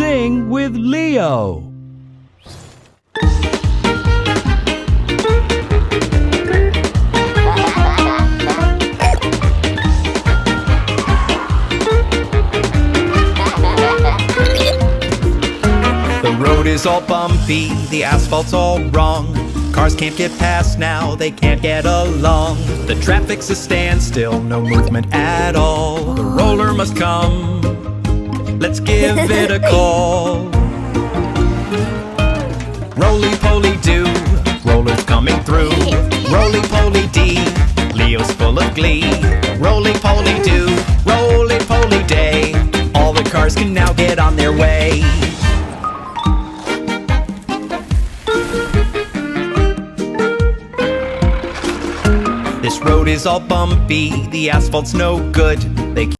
sing with Leo. The road is all bumpy, the asphalt's all wrong. Cars can't get past now, they can't get along. The traffic's a standstill, no movement at all. The roller must come, let's give it a call. Roly-poly-do, roller's coming through. Roly-poly-dee, Leo's full of glee. Roly-poly-do, roly-poly-day, all the cars can now get on their way. This road is all bumpy, the asphalt's no good.